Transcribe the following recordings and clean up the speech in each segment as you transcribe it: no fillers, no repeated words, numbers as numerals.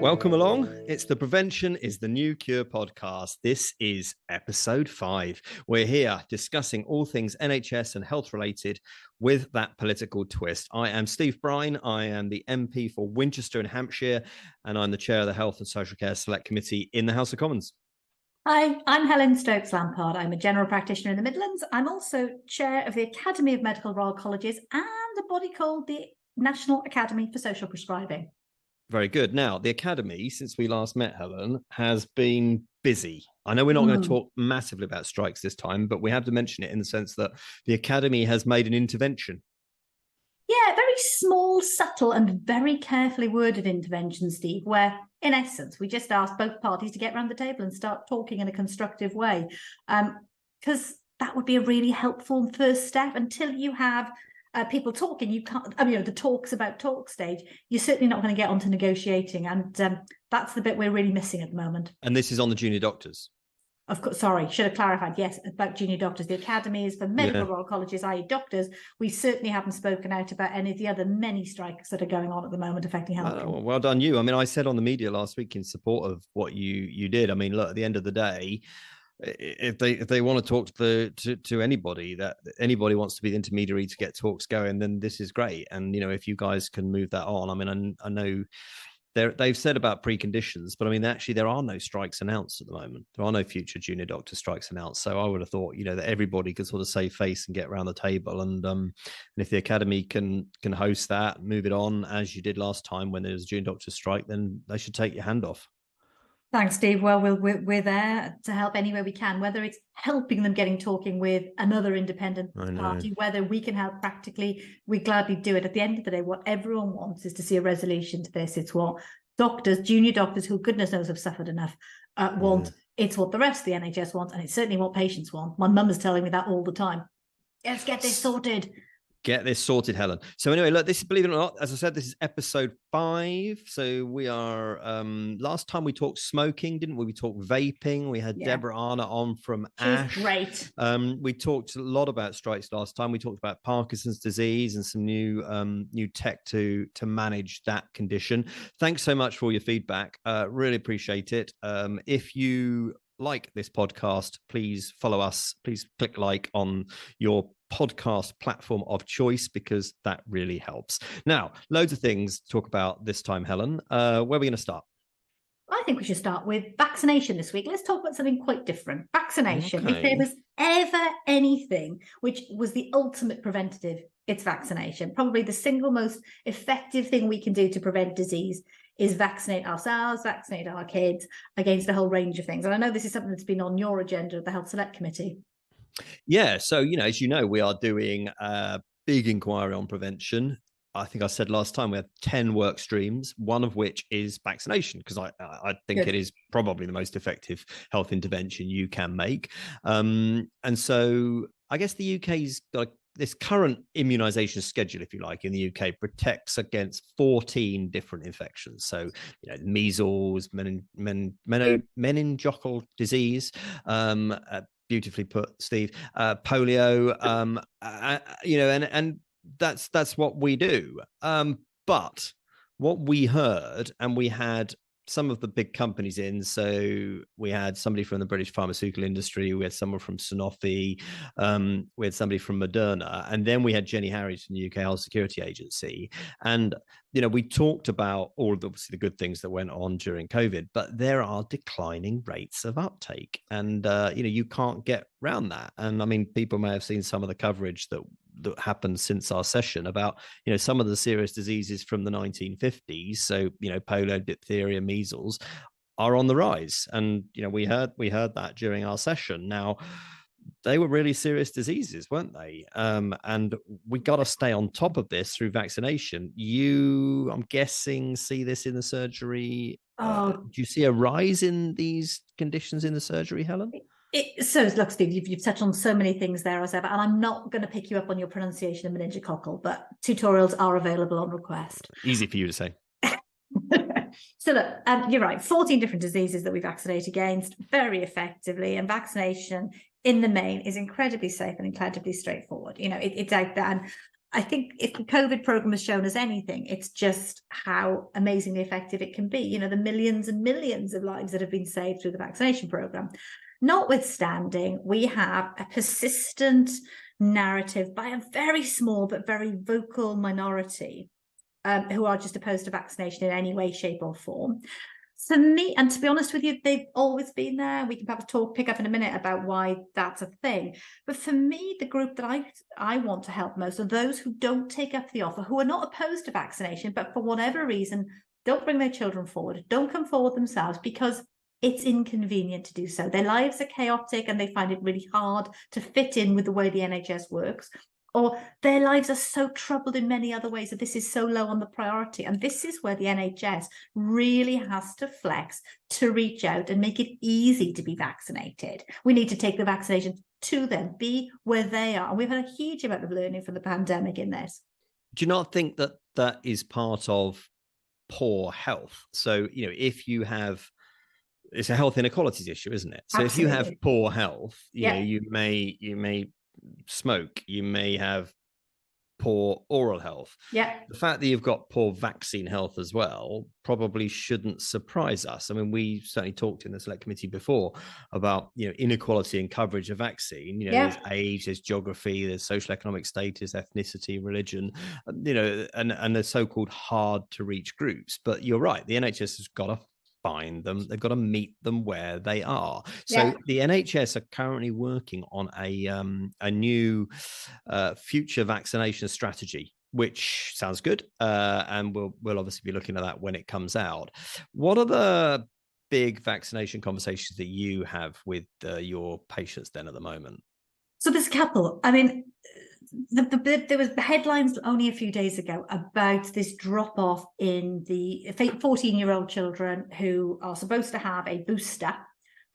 Welcome along. It's the Prevention is the New Cure podcast. This is episode 5. We're here discussing all things NHS and health related with that political twist. I am Steve Brine. I am the MP for Winchester and Hampshire, and I'm the chair of the Health and Social Care Select Committee in the House of Commons. Hi, I'm Helen Stokes-Lampard. I'm a general practitioner in the Midlands. I'm also chair of the Academy of Medical Royal Colleges and a body called the National Academy for Social Prescribing. Very good. Now, the Academy, since we last met, Helen, has been busy. I know we're not going to talk massively about strikes this time, but we have to mention it in the sense that the Academy has made an intervention. Yeah, very small, subtle and very carefully worded intervention, Steve, where, in essence, we just asked both parties to get around the table and start talking in a constructive way, because that would be a really helpful first step. Until you have people talking, you can't, the talks about talk stage, you're certainly not going to get onto negotiating. And that's the bit we're really missing at the moment. And this is on the junior doctors. Of course, sorry, should have clarified. Yes, about junior doctors. The Academy is for medical royal colleges, i.e. doctors. We certainly haven't spoken out about any of the other many strikes that are going on at the moment affecting healthcare. Well done you. I mean, I said on the media last week in support of what you did. I mean, look, at the end of the day, if they want to talk to anybody, that anybody wants to be the intermediary to get talks going, then this is great. And if you guys can move that on, I mean, I know they've said about preconditions, but I mean, actually there are no strikes announced at the moment. There are no future junior doctor strikes announced. So I would have thought that everybody could sort of save face and get around the table. And if the Academy can host that, move it on as you did last time when there was a junior doctor strike, then they should take your hand off. Thanks, Steve. Well, we're there to help any way we can, whether it's helping them talking with another independent party, whether we can help practically, we gladly do it. At the end of the day, what everyone wants is to see a resolution to this. It's what doctors, junior doctors, who goodness knows have suffered enough, want. It's what the rest of the NHS wants, and it's certainly what patients want. My mum is telling me that all the time. Let's get this sorted. Get this sorted, Helen. So anyway, look, this is, believe it or not, as I said, this is episode 5. So we are, last time we talked smoking, didn't we? We talked vaping. We had Deborah Arna on from ASH. She's great. We talked a lot about strikes last time. We talked about Parkinson's disease and some new tech to manage that condition. Thanks so much for all your feedback. Really appreciate it. If you like this podcast, please follow us. Please click like on your podcast platform of choice, because that really helps. Now, loads of things to talk about this time, Helen. Where are we going to start? I think we should start with vaccination this week. Let's talk about something quite different. Vaccination. Okay. If there was ever anything which was the ultimate preventative, it's vaccination. Probably the single most effective thing we can do to prevent disease is vaccinate ourselves, vaccinate our kids against a whole range of things. And I know this is something that's been on your agenda at the Health Select Committee. Yeah, so, as you know, we are doing a big inquiry on prevention. I think I said last time we have 10 work streams, one of which is vaccination, because I think it is probably the most effective health intervention you can make. And so I guess the UK's got this current immunization schedule, if you like, in the UK protects against 14 different infections. So, measles, meningococcal disease, beautifully put, Steve, polio, and that's what we do. But what we heard, and we had some of the big companies in, so we had somebody from the British pharmaceutical industry, we had someone from Sanofi, we had somebody from Moderna, and then we had Jenny Harries from the UK Health Security Agency. And we talked about all of obviously the good things that went on during COVID, but there are declining rates of uptake, and you can't get around that. And I mean, people may have seen some of the coverage that happened since our session about some of the serious diseases from the 1950s. So polio, diphtheria, measles are on the rise, and we heard that during our session. Now, they were really serious diseases, weren't they? And we got to stay on top of this through vaccination. You, I'm guessing, see this in the surgery. Do you see a rise in these conditions in the surgery, Helen? So look, Steve, you've touched on so many things there, and I'm not going to pick you up on your pronunciation of meningococcal, but tutorials are available on request. Easy for you to say. So look, you're right, 14 different diseases that we vaccinate against very effectively, and vaccination in the main is incredibly safe and incredibly straightforward. It's out there, and I think if the COVID program has shown us anything, it's just how amazingly effective it can be. You know, the millions and millions of lives that have been saved through the vaccination program. Notwithstanding, we have a persistent narrative by a very small but very vocal minority who are just opposed to vaccination in any way, shape, or form. For me, and to be honest with you, they've always been there. We can perhaps pick up in a minute about why that's a thing. But for me, the group that I want to help most are those who don't take up the offer, who are not opposed to vaccination, but for whatever reason, don't bring their children forward, don't come forward themselves because it's inconvenient to do so. Their lives are chaotic and they find it really hard to fit in with the way the NHS works. Or their lives are so troubled in many other ways that this is so low on the priority. And this is where the NHS really has to flex to reach out and make it easy to be vaccinated. We need to take the vaccination to them, be where they are. And we've had a huge amount of learning from the pandemic in this. Do you not think that that is part of poor health? So, you know, if you have, it's a health inequalities issue, isn't it? So Absolutely. If you have poor health, you know, you may smoke, you may have poor oral health. The fact that you've got poor vaccine health as well probably shouldn't surprise us. I mean, we certainly talked in the select committee before about, you know, inequality in coverage of vaccine. You know, there's age, there's geography, there's social economic status, ethnicity, religion, you know, and the so-called hard to reach groups. But you're right, the NHS has got to find them, they've got to meet them where they are. So the NHS are currently working on a new future vaccination strategy, which sounds good, and we'll obviously be looking at that when it comes out. What are the big vaccination conversations that you have with your patients then at the moment? So there's a couple. I mean, there was the headlines only a few days ago about this drop off in the 14-year-old children who are supposed to have a booster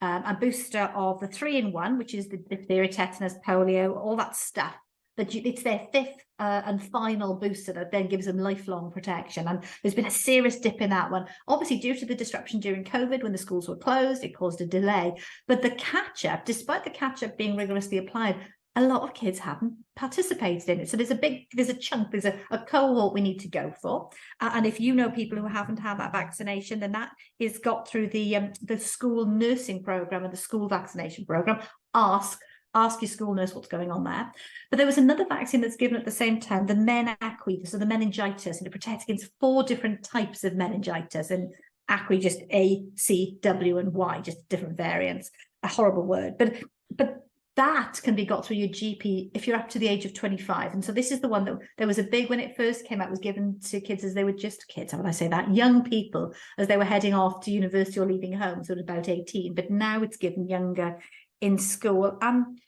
of the 3-in-1, which is the diphtheria, tetanus, polio, all that stuff. But it's their fifth and final booster that then gives them lifelong protection. And there's been a serious dip in that one. Obviously, due to the disruption during COVID, when the schools were closed, it caused a delay. But the catch-up, despite the catch-up being rigorously applied, a lot of kids haven't participated in it. So there's a chunk, there's a cohort we need to go for. And if you know people who haven't had that vaccination, then that is got through the school nursing program and the school vaccination program. Ask your school nurse what's going on there. But there was another vaccine that's given at the same time, the menacque, so the meningitis, and it protects against 4 different types of meningitis. And acque, just A, C, W, and Y, just different variants. A horrible word. But that can be got through your GP if you're up to the age of 25. And so this is the one that there was a big, when it first came out, was given to kids as they were just kids. How would I say that? Young people as they were heading off to university or leaving home, so at about 18. But now it's given younger in school. And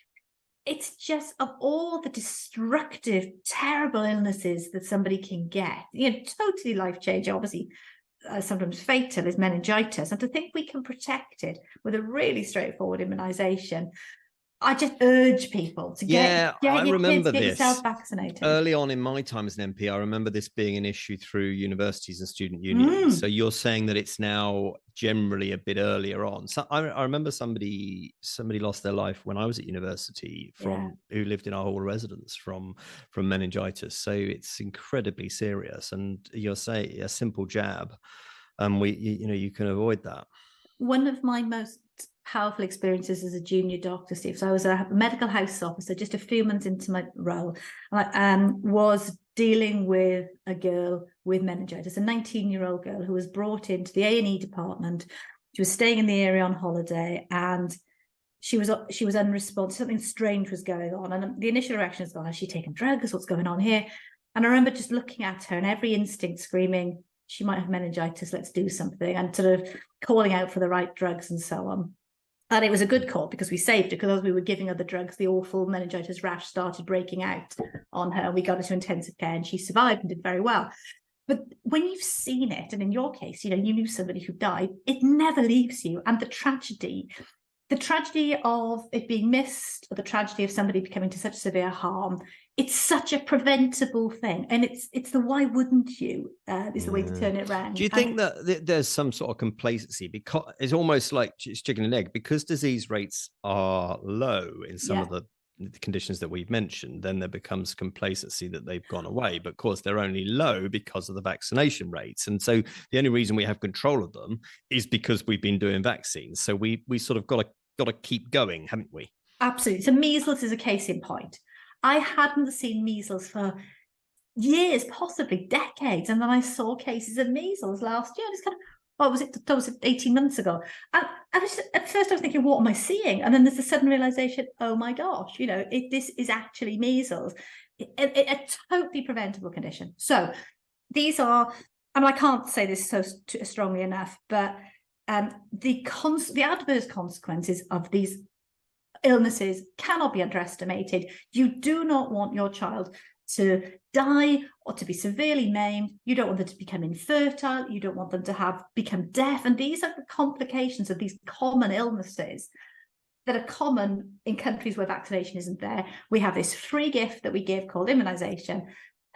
it's just, of all the destructive, terrible illnesses that somebody can get, you know, totally life-changing, obviously, sometimes fatal, is meningitis. And to think we can protect it with a really straightforward immunization, I just urge people to get yourself vaccinated. Early on in my time as an MP, I remember this being an issue through universities and student unions. So you're saying that it's now generally a bit earlier on. So I remember somebody lost their life when I was at university who lived in our hall of residence from meningitis. So it's incredibly serious. And you're saying a simple jab, you can avoid that. One of my most powerful experiences as a junior doctor, Steve. So I was a medical house officer just a few months into my role. I was dealing with a girl with meningitis, a 19-year-old girl who was brought into the A&E department. She was staying in the area on holiday, and she was unresponsive. Something strange was going on, and the initial reaction is, has she taken drugs? What's going on here? And I remember just looking at her and every instinct screaming, she might have meningitis, let's do something, and sort of calling out for the right drugs and so on. And it was a good call because we saved her, because as we were giving her the drugs, the awful meningitis rash started breaking out on her. We got her to intensive care and she survived and did very well. But when you've seen it, and in your case, you knew somebody who died, it never leaves you. And the tragedy of it being missed, or the tragedy of somebody becoming to such severe harm, it's such a preventable thing. And it's the why wouldn't you is the way to turn it around. Do you think that there's some sort of complacency, because it's almost like it's chicken and egg, because disease rates are low in some of the the conditions that we've mentioned, then there becomes complacency that they've gone away. But of course, they're only low because of the vaccination rates. And so the only reason we have control of them is because we've been doing vaccines. So we sort of got to keep going, haven't we? Absolutely. So measles is a case in point. I hadn't seen measles for years, possibly decades. And then I saw cases of measles last year. It's kind of, what was it? That was 18 months ago. And at first I was thinking, what am I seeing? And then there's a sudden realization, oh my gosh, this is actually measles, a totally preventable condition. So these are, I can't say this so strongly enough, but the adverse consequences of these illnesses cannot be underestimated. You do not want your child to die or to be severely maimed. You don't want them to become infertile. You don't want them to become deaf. And these are the complications of these common illnesses that are common in countries where vaccination isn't there. We have this free gift that we give called immunization.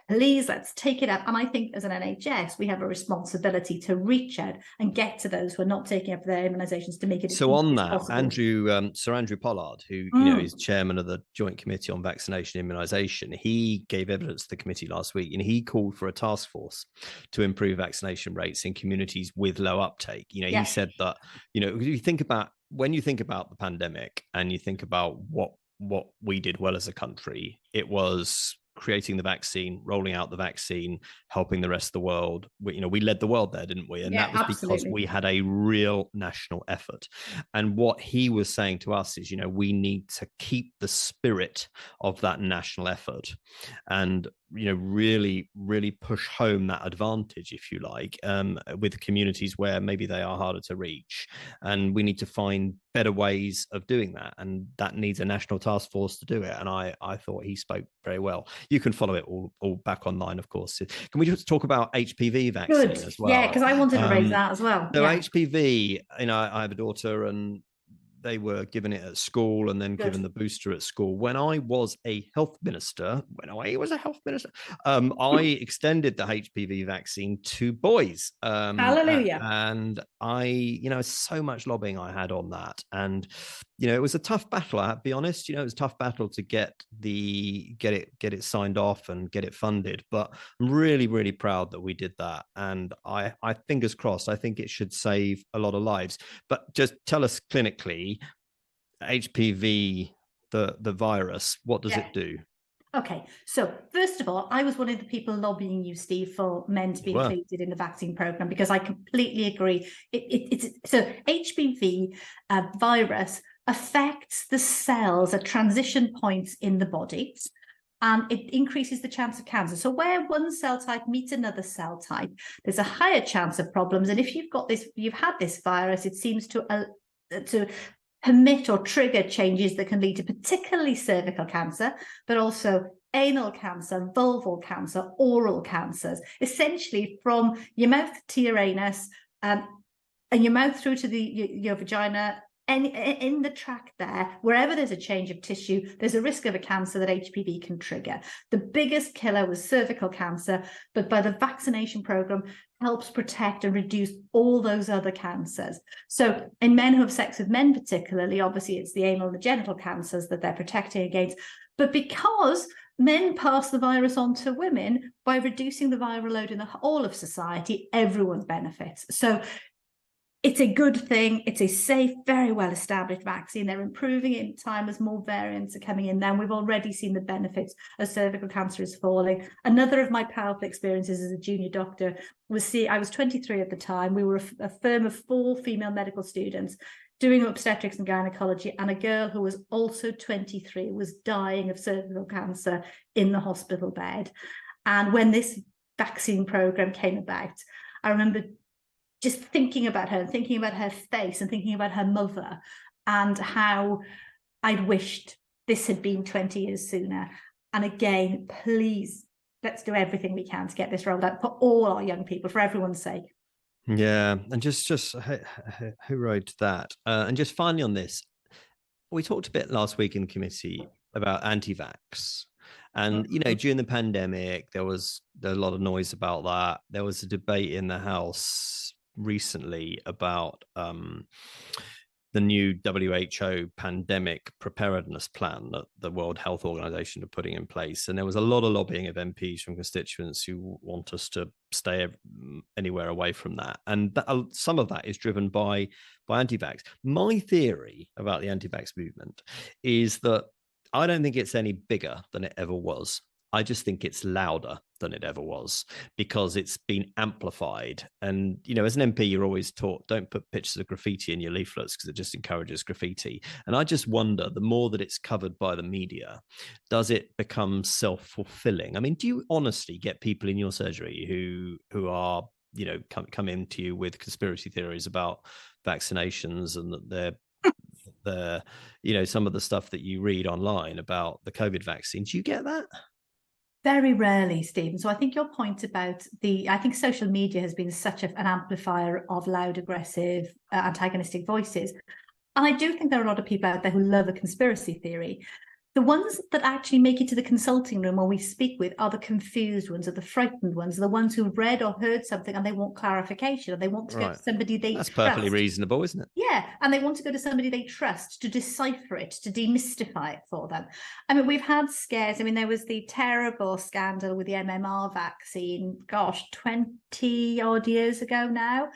Please, let's take it up. And I think as an NHS, we have a responsibility to reach out and get to those who are not taking up their immunizations to make it so on that possible. Sir Andrew Pollard, who is chairman of the Joint Committee on Vaccination and Immunisation, he gave evidence to the committee last week, and he called for a task force to improve vaccination rates in communities with low uptake. He said that when you think about the pandemic and you think about what we did well as a country, it was creating the vaccine, rolling out the vaccine, helping the rest of the world. We led the world there, didn't we? And that was because we had a real national effort. And what he was saying to us is, we need to keep the spirit of that national effort and, really, really push home that advantage, if you like, with communities where maybe they are harder to reach. And we need to find better ways of doing that. And that needs a national task force to do it. And I thought he spoke very well. You can follow it all back online, of course. Can we just talk about HPV vaccine as well? Yeah, because I wanted to raise that as well. So HPV, I have a daughter, and they were given it at school and then given the booster at school. When I was a health minister, I extended the HPV vaccine to boys. Hallelujah. And so much lobbying I had on that. And, it was a tough battle, I have to be honest. It was a tough battle to get it signed off and get it funded. But I'm really, really proud that we did that. And I fingers crossed, I think it should save a lot of lives. But just tell us clinically, HPV, the virus, what does it do? Okay, so first of all, I was one of the people lobbying you, Steve, for men to be included in the vaccine program, because I completely agree. So HPV virus affects the cells at transition points in the body, and it increases the chance of cancer. So where one cell type meets another cell type, there's a higher chance of problems. And if you've had this virus, it seems to permit or trigger changes that can lead to particularly cervical cancer, but also anal cancer, vulval cancer, oral cancers, essentially from your mouth to your anus, and your mouth through to your vagina. And in the tract there, wherever there's a change of tissue, there's a risk of a cancer that HPV can trigger. The biggest killer was cervical cancer, but by the vaccination program helps protect and reduce all those other cancers. So in men who have sex with men particularly, obviously it's the anal and the genital cancers that they're protecting against. But because men pass the virus on to women, by reducing the viral load in the whole of society, everyone benefits. So it's a good thing. It's a safe, very well-established vaccine. They're improving it in time as more variants are coming in now. We've already seen the benefits as cervical cancer is falling. Another of my powerful experiences as a junior doctor was I was 23 at the time. We were a firm of 4 female medical students doing obstetrics and gynecology, and a girl who was also 23 was dying of cervical cancer in the hospital bed. And when this vaccine program came about, I remember just thinking about her and thinking about her face and thinking about her mother, and how I'd wished this had been 20 years sooner. And again, please, let's do everything we can to get this rolled out for all our young people, for everyone's sake. Yeah, and just who wrote that? And just finally on this, we talked a bit last week in the committee about anti-vax. And, during the pandemic, there was a lot of noise about that. There was a debate in the House recently about the new WHO pandemic preparedness plan that the World Health Organization are putting in place. And there was a lot of lobbying of MPs from constituents who want us to stay anywhere away from that. And some of that is driven by anti-vax. My theory about the anti-vax movement is that I don't think it's any bigger than it ever was. I just think it's louder than it ever was because it's been amplified. And, you know, as an MP, you're always taught, don't put pictures of graffiti in your leaflets because it just encourages graffiti. And I just wonder, the more that it's covered by the media, does it become self-fulfilling? I mean, do you honestly get people in your surgery who are, you know, come into you with conspiracy theories about vaccinations and that they're, you know, some of the stuff that you read online about the COVID vaccines? Do you get that? Very rarely, Stephen. So I think your point about I think social media has been such an amplifier of loud, aggressive, antagonistic voices. And I do think there are a lot of people out there who love a conspiracy theory. The ones that actually make it to the consulting room when we speak with are the confused ones, are the frightened ones, are the ones who read or heard something and they want clarification, and they want to go to somebody they trust. That's perfectly reasonable, isn't it? Yeah, and they want to go to somebody they trust to decipher it, to demystify it for them. I mean, we've had scares. I mean, there was the terrible scandal with the MMR vaccine, 20 odd years ago now.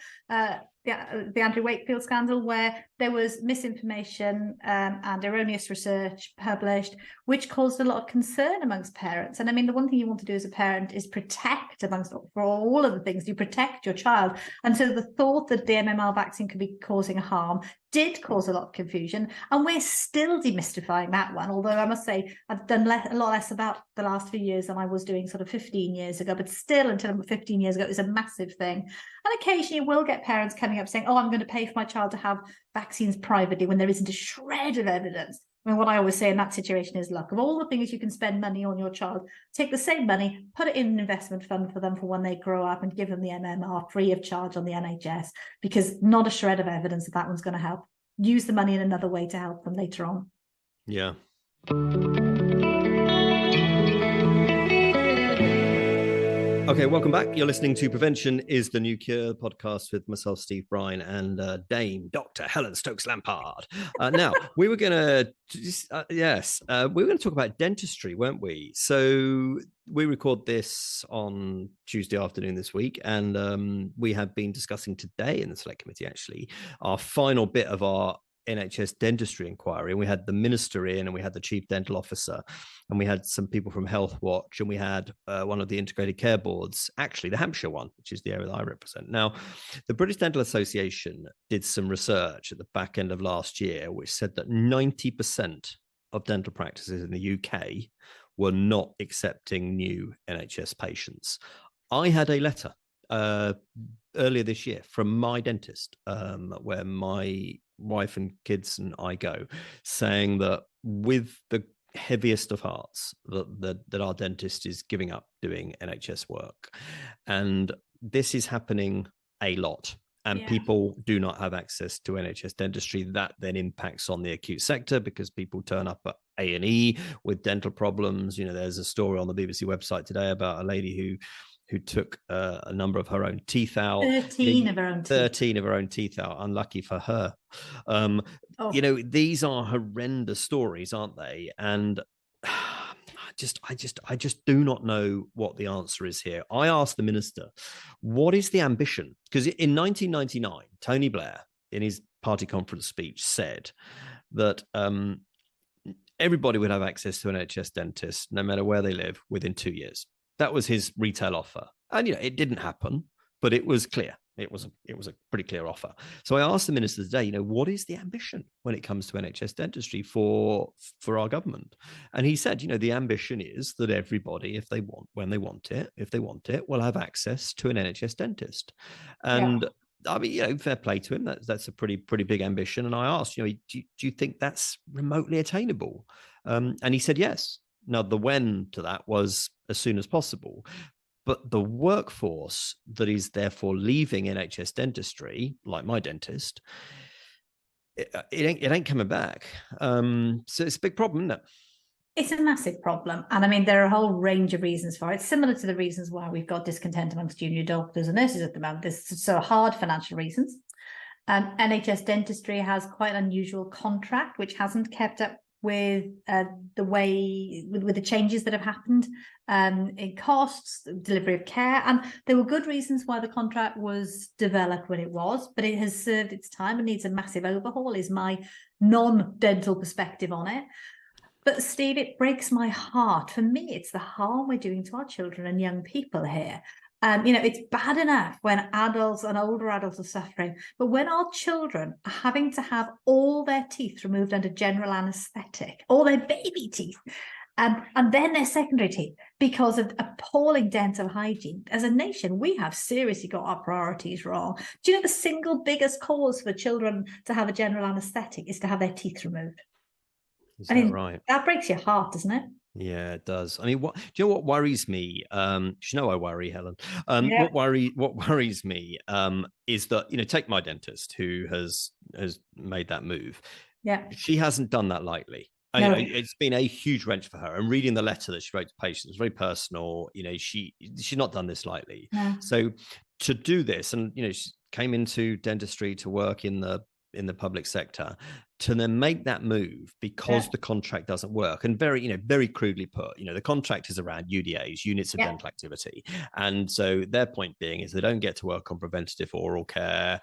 The Andrew Wakefield scandal, where there was misinformation and erroneous research published, which caused a lot of concern amongst parents. And I mean, the one thing you want to do as a parent is protect, for all of the things, you protect your child. And so the thought that the MMR vaccine could be causing harm did cause a lot of confusion. And we're still demystifying that one. Although I must say, I've done a lot less about the last few years than I was doing sort of 15 years ago. But still, until 15 years ago, it was a massive thing. And occasionally we'll get parents coming up saying, oh, I'm going to pay for my child to have vaccines privately when there isn't a shred of evidence. I mean, what I always say in that situation is, look, of all the things you can spend money on your child, take the same money, put it in an investment fund for them for when they grow up, and give them the MMR free of charge on the NHS, because not a shred of evidence that one's going to help. Use the money in another way to help them later on. Yeah. Okay, welcome back. You're listening to Prevention is the New Cure podcast with myself, Steve Bryan, and Dame Dr. Helen Stokes-Lampard. Now, we were going to, talk about dentistry, weren't we? So we record this on Tuesday afternoon this week, and we have been discussing today in the Select Committee, actually, our final bit of our NHS dentistry inquiry. And we had the minister in, and we had the chief dental officer, and we had some people from Health Watch, and we had one of the integrated care boards, actually the Hampshire one, which is the area that I represent. Now, the British Dental Association did some research at the back end of last year, which said that 90% of dental practices in the UK were not accepting new NHS patients. I had a letter earlier this year from my dentist, where my wife and kids and I go, saying that with the heaviest of hearts that our dentist is giving up doing NHS work. And this is happening a lot. And people do not have access to NHS dentistry. That then impacts on the acute sector because people turn up at A&E with dental problems. You know, there's a story on the BBC website today about a lady who took a number of her own teeth out. 13 of her own teeth. 13 of her own teeth out. Unlucky for her. You know, these are horrendous stories, aren't they? And I just do not know what the answer is here. I asked the minister, what is the ambition? Because in 1999, Tony Blair, in his party conference speech, said that everybody would have access to an NHS dentist, no matter where they live, within 2 years. That was his retail offer. And, you know, it didn't happen, but it was clear. It was a pretty clear offer. So I asked the minister today, you know, what is the ambition when it comes to NHS dentistry for our government? And he said, you know, the ambition is that everybody, if they want it, will have access to an NHS dentist. And I mean, you know, fair play to him. That's a pretty big ambition. And I asked, you know, do you think that's remotely attainable? And he said yes. Now, the when to that was as soon as possible. But the workforce that is therefore leaving NHS dentistry, like my dentist, it ain't coming back. So it's a big problem, isn't it? It's a massive problem. And I mean, there are a whole range of reasons for it, similar to the reasons why we've got discontent amongst junior doctors and nurses at the moment. There's so hard financial reasons. NHS dentistry has quite an unusual contract, which hasn't kept up with the changes that have happened in costs, delivery of care. And there were good reasons why the contract was developed when it was, but it has served its time and needs a massive overhaul, is my non-dental perspective on it. But Steve, it breaks my heart. For me, it's the harm we're doing to our children and young people here. It's bad enough when adults and older adults are suffering, but when our children are having to have all their teeth removed under general anaesthetic, all their baby teeth, and then their secondary teeth, because of appalling dental hygiene, as a nation, we have seriously got our priorities wrong. Do you know the single biggest cause for children to have a general anaesthetic is to have their teeth removed? Is that right? That breaks your heart, doesn't it? Yeah, it does. I mean, do you know what worries me? You know I worry, Helen. What worries me is that, take my dentist who has made that move. Yeah. She hasn't done that lightly. No. It's been a huge wrench for her. And reading the letter that she wrote to patients, it's very personal. She's not done this lightly. No. So to do this, and she came into dentistry to work in the public sector, to then make that move because the contract doesn't work. And very crudely put, the contract is around UDAs, units of dental activity. And so their point being is they don't get to work on preventative oral care,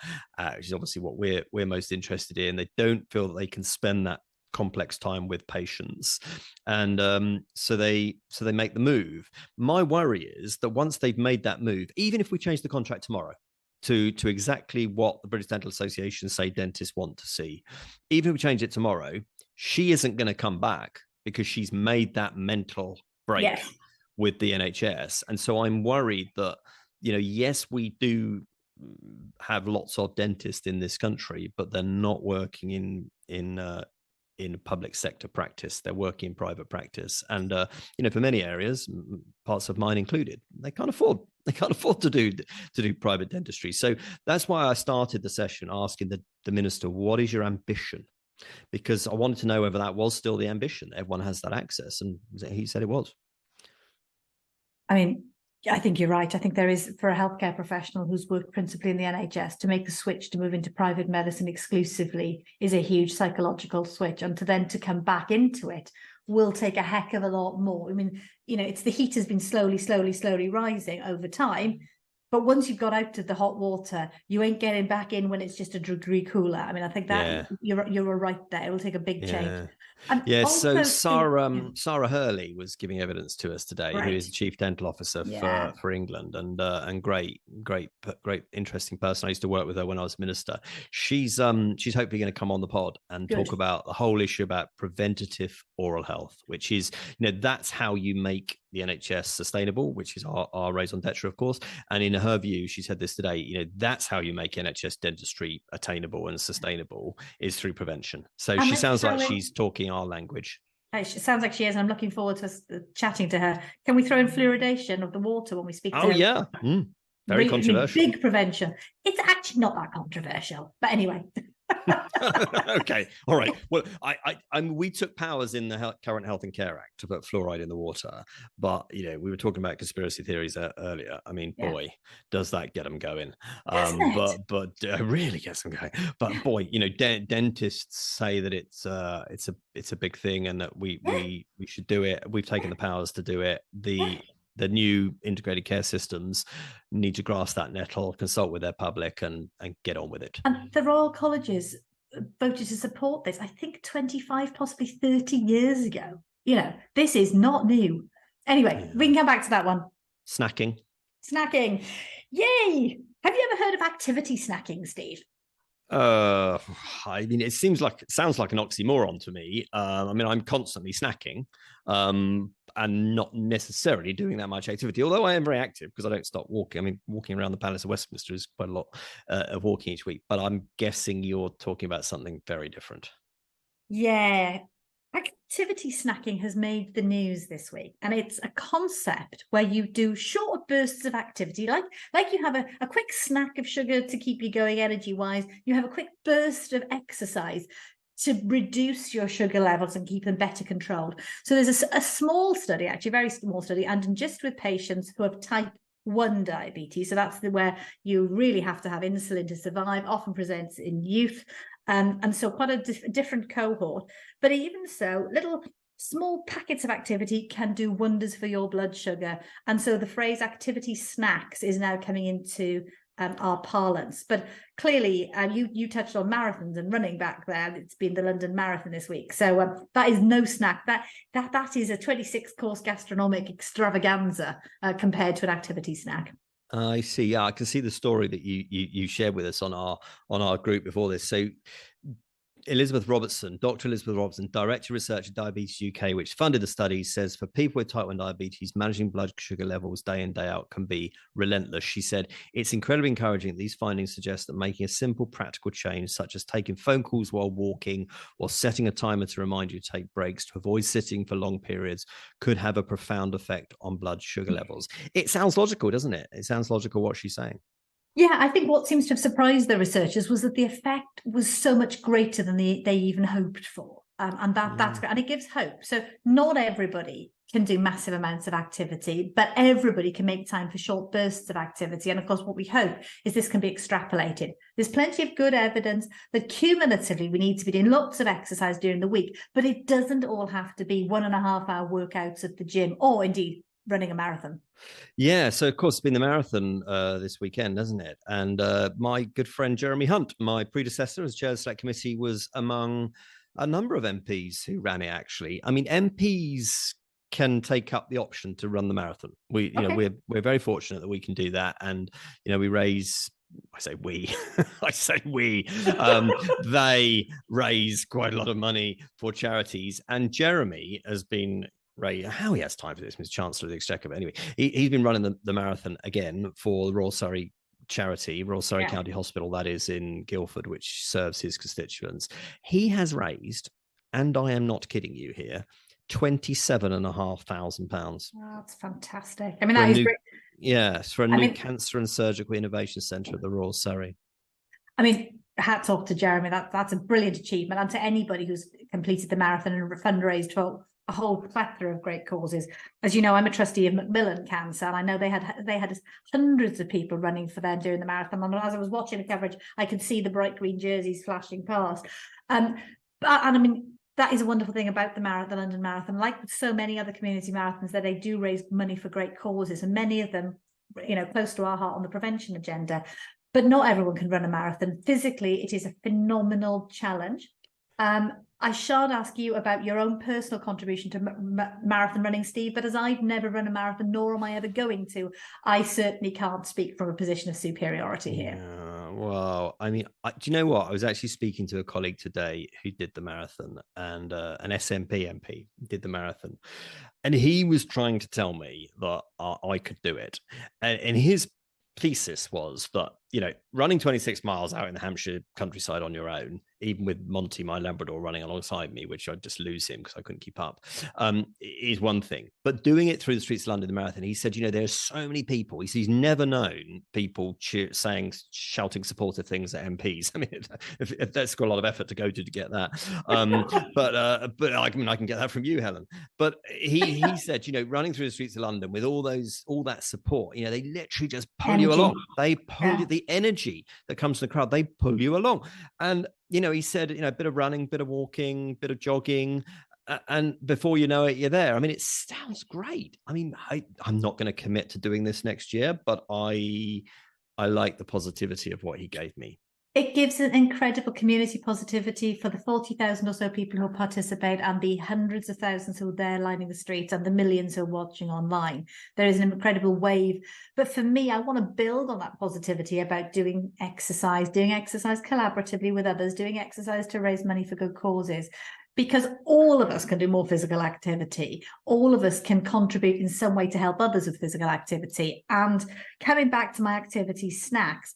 which is obviously what we're most interested in. They don't feel that they can spend that complex time with patients, and so they make the move. My worry is that once they've made that move, even if we change the contract tomorrow to exactly what the British Dental Association say dentists want to see, even if we change it tomorrow, she isn't going to come back because she's made that mental break with the NHS. And so I'm worried that, yes, we do have lots of dentists in this country, but they're not working in public sector practice. They're working in private practice, and for many areas, parts of mine included, they can't afford to do private dentistry. So that's why I started the session asking the minister, what is your ambition? Because I wanted to know whether that was still the ambition. Everyone has that access, and he said it was. I mean, I think you're right. I think there is, for a healthcare professional who's worked principally in the NHS, to make the switch to move into private medicine exclusively is a huge psychological switch. And to come back into it will take a heck of a lot more. I mean, it's the heat has been slowly rising over time. But once you've got out of the hot water, you ain't getting back in when it's just a degree cooler. I mean, I think that you're right there. It will take a big change. So Sarah Hurley was giving evidence to us today, who is the Chief Dental Officer for England, and great, interesting person. I used to work with her when I was Minister. She's hopefully going to come on the pod and talk about the whole issue about preventative oral health, which is, that's how you make the NHS sustainable, which is our raison d'etre, of course. And in her view, she said this today, that's how you make NHS dentistry attainable and sustainable, is through prevention. So she sounds like she's talking our language. It sounds like she is. I'm looking forward to chatting to her. Can we throw in fluoridation of the water when we speak to her? Oh, yeah. Very controversial. Big prevention. It's actually not that controversial. But anyway. Okay, all right. Well, we took powers in the current Health and Care Act to put fluoride in the water, but we were talking about conspiracy theories earlier. I mean, boy, does that get them going? But really gets them going. But boy, dentists say that it's a big thing and that we should do it. We've taken the powers to do it. The new integrated care systems need to grasp that nettle, consult with their public, and get on with it. And the Royal Colleges voted to support this, I think 25, possibly 30 years ago. This is not new. Anyway, we can come back to that one. Snacking. Yay! Have you ever heard of activity snacking, Steve? I mean, it sounds like an oxymoron to me. I mean, I'm constantly snacking, and not necessarily doing that much activity, although I am very active because I don't stop walking. I mean, walking around the Palace of Westminster is quite a lot of walking each week, but I'm guessing you're talking about something very different. Yeah. Activity snacking has made the news this week, and it's a concept where you do short bursts of activity, like you have a quick snack of sugar to keep you going energy-wise. You have a quick burst of exercise to reduce your sugar levels and keep them better controlled. So there's a small study, actually a very small study, and just with patients who have type 1 diabetes. So that's where you really have to have insulin to survive, often presents in youth. And so quite a different cohort. But even so, little small packets of activity can do wonders for your blood sugar. And so the phrase activity snacks is now coming into our parlance. But clearly, you touched on marathons and running back there. It's been the London Marathon this week. So that is no snack. That is a 26-course gastronomic extravaganza compared to an activity snack. I see. Yeah, I can see the story that you shared with us on our group before this. So Dr. Elizabeth Robertson, Director of Research at Diabetes UK, which funded the study, says for people with type 1 diabetes, managing blood sugar levels day in, day out can be relentless. She said, it's incredibly encouraging that these findings suggest that making a simple practical change, such as taking phone calls while walking or setting a timer to remind you to take breaks to avoid sitting for long periods, could have a profound effect on blood sugar levels. It sounds logical, doesn't it? It sounds logical what she's saying. Yeah, I think what seems to have surprised the researchers was that the effect was so much greater than they even hoped for. And that's great. And it gives hope. So not everybody can do massive amounts of activity, but everybody can make time for short bursts of activity. And of course, what we hope is this can be extrapolated. There's plenty of good evidence that cumulatively we need to be doing lots of exercise during the week, but it doesn't all have to be 1.5-hour workouts at the gym, or indeed running a marathon. Yeah, so of course it's been the marathon this weekend, hasn't it? And my good friend Jeremy Hunt, my predecessor as chair of the select committee, was among a number of MPs who ran it. Actually, I mean, MPs can take up the option to run the marathon. We're very fortunate that we can do that, and we raise. I say we. They raise quite a lot of money for charities, and Jeremy has been. Right, how he has time for this, Mr. Chancellor of the Exchequer. But anyway, he's been running the marathon again for the Royal Surrey charity, Royal Surrey County Hospital, that is in Guildford, which serves his constituents. He has raised, and I am not kidding you here, £27,500. Wow, that's fantastic. I mean, that is great. Yes, for a new cancer and surgical innovation centre at the Royal Surrey. I mean, hats off to Jeremy. That's a brilliant achievement, and to anybody who's completed the marathon and fundraised for a whole plethora of great causes. As you know, I'm a trustee of Macmillan Cancer, and I know they had hundreds of people running for them during the marathon. And as I was watching the coverage, I could see the bright green jerseys flashing past. And I mean, that is a wonderful thing about the London Marathon. Like with so many other community marathons, that they do raise money for great causes, and many of them, close to our heart on the prevention agenda. But not everyone can run a marathon. Physically, it is a phenomenal challenge. I shan't ask you about your own personal contribution to marathon running, Steve, but as I've never run a marathon, nor am I ever going to, I certainly can't speak from a position of superiority here. Yeah, well, I mean, do you know what? I was actually speaking to a colleague today who did the marathon, and an SNP MP did the marathon. And he was trying to tell me that I could do it. And his thesis was that, running 26 miles out in the Hampshire countryside on your own, even with Monty, my Labrador, running alongside me, which I'd just lose him because I couldn't keep up, is one thing. But doing it through the streets of London, the marathon, he said, there are so many people. He's never known people shouting supportive things at MPs. I mean, if that's got a lot of effort to go to get that. But I can get that from you, Helen. But he said, running through the streets of London with all that support, they literally just pull you along. They pull you, the energy that comes from the crowd, they pull you along. And he said, a bit of running, bit of walking, bit of jogging, and before you know it, you're there. I mean, it sounds great. I mean, I'm not going to commit to doing this next year, but I like the positivity of what he gave me. It gives an incredible community positivity for the 40,000 or so people who participate, and the hundreds of thousands who are there lining the streets, and the millions who are watching online. There is an incredible wave. But for me, I want to build on that positivity about doing exercise collaboratively with others, doing exercise to raise money for good causes. Because all of us can do more physical activity. All of us can contribute in some way to help others with physical activity. And coming back to my activity snacks,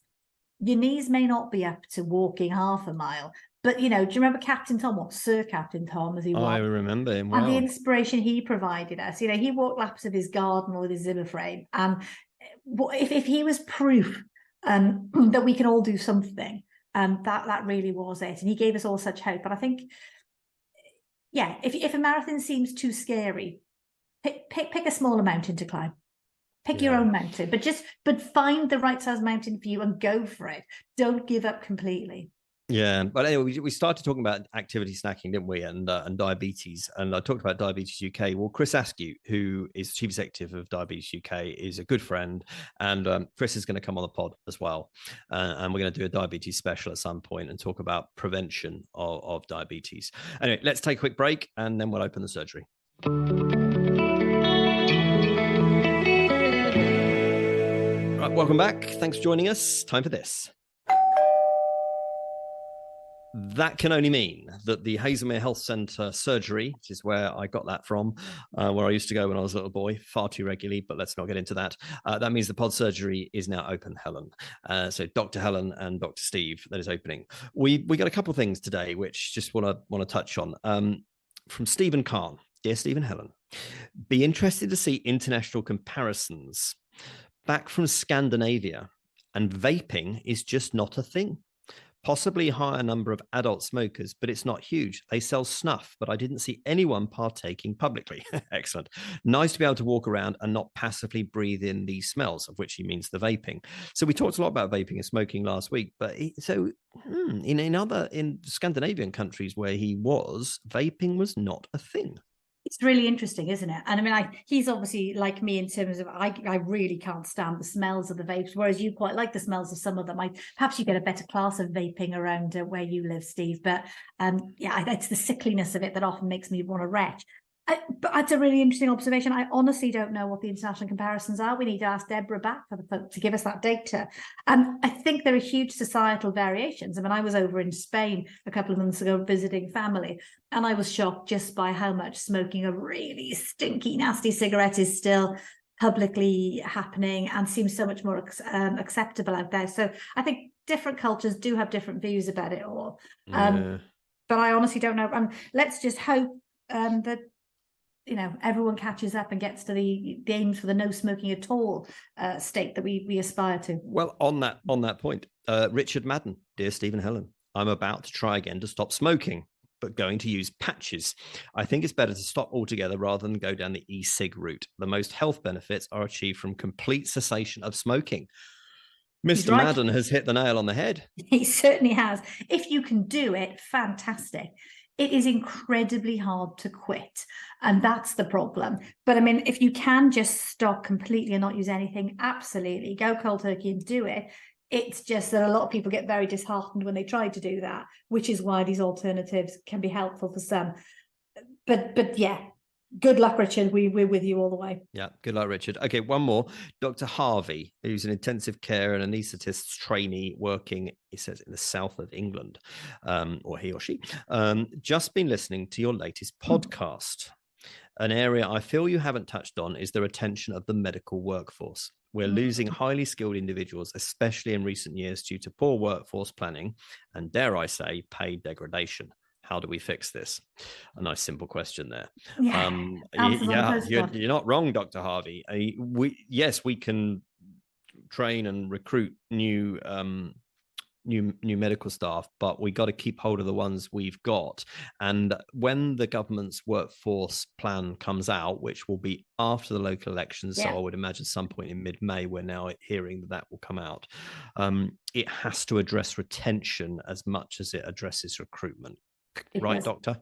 your knees may not be up to walking half a mile, but do you remember Captain Tom, or Sir Captain Tom, as he was? I remember him well. And the inspiration he provided us. He walked laps of his garden with his Zimmer frame, and if he was proof that we can all do something, that really was it. And he gave us all such hope. And I think, if a marathon seems too scary, pick a smaller mountain to climb. Pick your own mountain, but find the right size mountain for you and go for it. Don't give up completely. Yeah, but anyway, we started talking about activity snacking, didn't we? And diabetes, and I talked about Diabetes UK. Well, Chris Askew, who is chief executive of Diabetes UK, is a good friend, and Chris is going to come on the pod as well, and we're going to do a diabetes special at some point and talk about prevention of diabetes. Anyway, let's take a quick break, and then we'll open the surgery. Right, welcome back. Thanks for joining us. Time for this. That can only mean that the Hazelmere Health Centre surgery, which is where I got that from, where I used to go when I was a little boy, far too regularly, but let's not get into that. That means the pod surgery is now open, Helen. So Dr. Helen and Dr. Steve, that is opening. We got a couple of things today, which just want to touch on. From Stephen Kahn. Dear Steve and Helen, be interested to see international comparisons back from Scandinavia, and vaping is just not a thing. Possibly higher number of adult smokers, but it's not huge. They sell snuff, but I didn't see anyone partaking publicly. Excellent. Nice to be able to walk around and not passively breathe in these smells, of which he means the vaping. So we talked a lot about vaping and smoking last week, but in Scandinavian countries where he was, vaping was not a thing. It's really interesting, isn't it? And I mean, he's obviously like me in terms of I really can't stand the smells of the vapes, whereas you quite like the smells of some of them. Perhaps you get a better class of vaping around where you live, Steve. But it's the sickliness of it that often makes me want to retch. But that's a really interesting observation. I honestly don't know what the international comparisons are. We need to ask Deborah back to give us that data. I think there are huge societal variations. I mean, I was over in Spain a couple of months ago visiting family, and I was shocked just by how much smoking a really stinky, nasty cigarette is still publicly happening and seems so much more acceptable out there. So I think different cultures do have different views about it all. But I honestly don't know. Let's just hope that everyone catches up and gets to the aims for the no smoking at all state that we aspire to. Well, on that point, Richard Madden, dear Steve and Helen, I'm about to try again to stop smoking, but going to use patches. I think it's better to stop altogether rather than go down the e-cig route. The most health benefits are achieved from complete cessation of smoking. Mr. Right. Madden has hit the nail on the head. He certainly has. If you can do it, fantastic. It is incredibly hard to quit, and that's the problem. But I mean, if you can just stop completely and not use anything, absolutely go cold turkey and do it. It's just that a lot of people get very disheartened when they try to do that, which is why these alternatives can be helpful for some. But yeah, good luck, Richard. We're with you all the way. Yeah, good luck, Richard. Okay, one more. Dr. Harvey, who's an intensive care and anaesthetist trainee working, he says, in the south of England, or he or she, just been listening to your latest podcast. An area I feel you haven't touched on is the retention of the medical workforce. We're losing highly skilled individuals, especially in recent years, due to poor workforce planning and, dare I say, pay degradation. How do we fix this? A nice, simple question there. You're not wrong, Dr. Harvey. We can train and recruit new medical staff, but we got to keep hold of the ones we've got. And when the government's workforce plan comes out, which will be after the local elections, so I would imagine some point in mid-May, we're now hearing that will come out. It has to address retention as much as it addresses recruitment. Right, Doctor?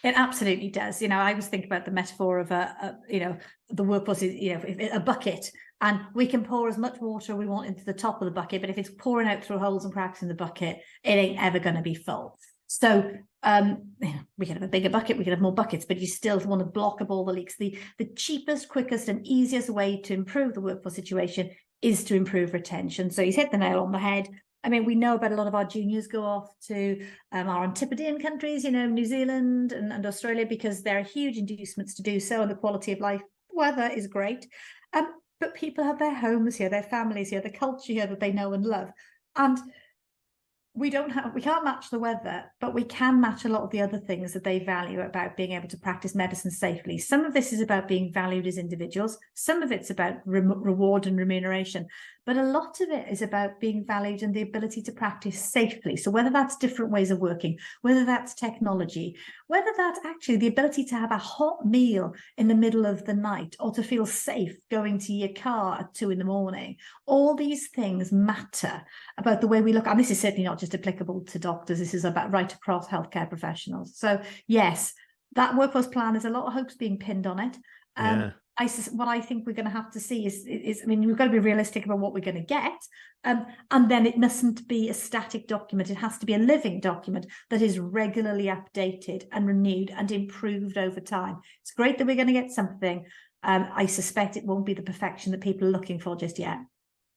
It absolutely does. I always think about the metaphor of the workforce is, a bucket, and we can pour as much water we want into the top of the bucket, but if it's pouring out through holes and cracks in the bucket, it ain't ever going to be full. So we can have a bigger bucket, we can have more buckets, but you still want to block up all the leaks. The cheapest, quickest, and easiest way to improve the workforce situation is to improve retention. So he's hit the nail on the head. I mean, we know about a lot of our juniors go off to our Antipodean countries, New Zealand and Australia, because there are huge inducements to do so, and the quality of life, weather is great. But people have their homes here, their families here, the culture here that they know and love. And we can't match the weather, but we can match a lot of the other things that they value about being able to practice medicine safely. Some of this is about being valued as individuals. Some of it's about reward and remuneration, but a lot of it is about being valued and the ability to practice safely. So whether that's different ways of working, whether that's technology, whether that's actually the ability to have a hot meal in the middle of the night, or to feel safe going to your car at 2 a.m, all these things matter about the way we look. And this is certainly not just applicable to doctors. This is about right across healthcare professionals. So yes, that workforce plan, there's a lot of hopes being pinned on it. What I think we're going to have to see is, I mean, we've got to be realistic about what we're going to get. And then it mustn't be a static document. It has to be a living document that is regularly updated and renewed and improved over time. It's great that we're going to get something. I suspect it won't be the perfection that people are looking for just yet.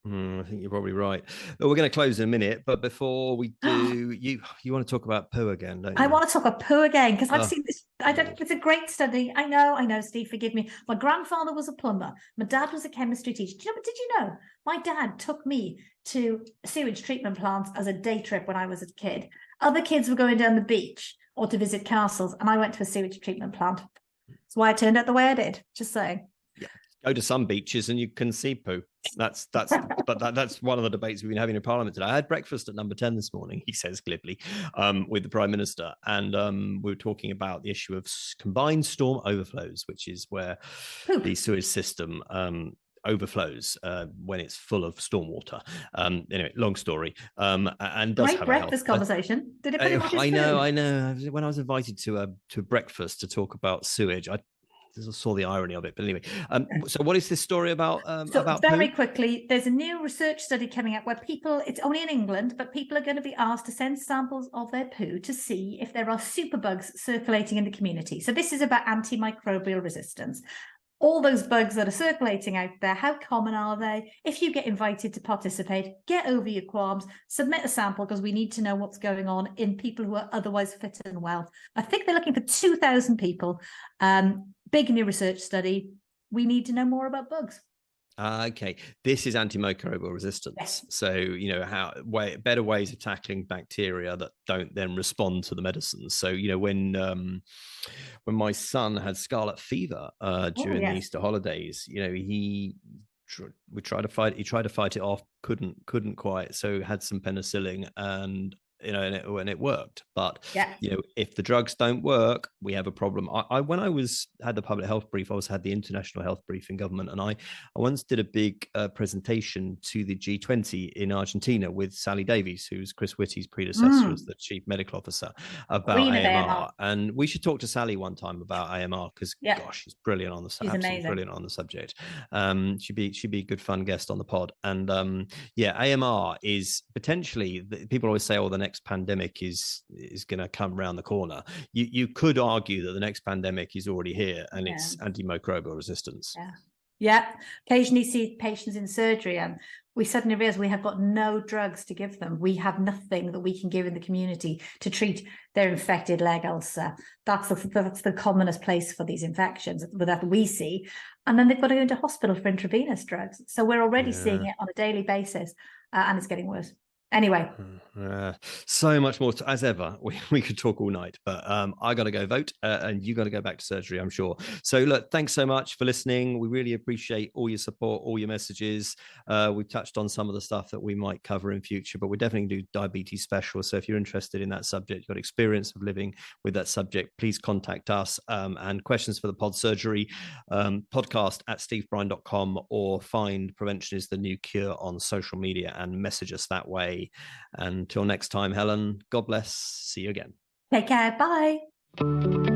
I think you're probably right. But we're going to close in a minute. But before we do, you want to talk about poo again, don't you? I want to talk about poo again because I've seen this. It's a great study. I know, Steve, forgive me. My grandfather was a plumber. My dad was a chemistry teacher. Did you know my dad took me to sewage treatment plants as a day trip when I was a kid? Other kids were going down the beach or to visit castles, and I went to a sewage treatment plant. That's why I turned out the way I did. Just saying. Yeah. Go to some beaches and you can see poo. That's one of the debates we've been having in Parliament today. I had breakfast at number 10 this morning, he says glibly, with the Prime Minister, and we were talking about the issue of combined storm overflows, which is where the sewage system overflows when it's full of stormwater. Anyway, long story. And does great breakfast conversation. Did it pretty much? I know. When I was invited to a breakfast to talk about sewage, I saw the irony of it, but anyway. So what is this story about? About very poo? quickly, there's a new research study coming out where it's only in England, but people are going to be asked to send samples of their poo to see if there are superbugs circulating in the community. So this is about antimicrobial resistance. All those bugs that are circulating out there, how common are they? If you get invited to participate, get over your qualms, submit a sample, because we need to know what's going on in people who are otherwise fit and well. I think they're looking for 2,000 people. Big new research study. We need to know more about bugs. Okay, this is antimicrobial resistance. Yes. So better ways of tackling bacteria that don't then respond to the medicines. So when my son had scarlet fever during the Easter holidays, he tried to fight it off, couldn't quite. So had some penicillin and and it worked. But if the drugs don't work, we have a problem. When I had the public health brief, I had the international health brief in government, and I once did a big presentation to the G20 in Argentina with Sally Davies, who's Chris Whitty's predecessor as the chief medical officer, about AMR. And we should talk to Sally one time about AMR because gosh, she's brilliant on the subject. Brilliant on the subject. She'd be a good fun guest on the pod. And AMR is potentially, people always say, the next pandemic is going to come around the corner. You could argue that the next pandemic is already here, and it's antimicrobial resistance. Occasionally see patients in surgery and we suddenly realize we have got no drugs to give them. We have nothing that we can give in the community to treat their infected leg ulcer. That's the commonest place for these infections that we see. And then they've got to go into hospital for intravenous drugs. So we're already seeing it on a daily basis, and it's getting worse. Anyway, so much more as ever. We could talk all night, but I got to go vote, and you got to go back to surgery, I'm sure. So look, thanks so much for listening. We really appreciate all your support, all your messages. We've touched on some of the stuff that we might cover in future, but we're definitely do diabetes special. So if you're interested in that subject, you've got experience of living with that subject, please contact us. And questions for the pod surgery podcast at stevebryan.com, or find Prevention is the New Cure on social media and message us that way. Until next time, Helen, God bless. See you again. Take care. Bye.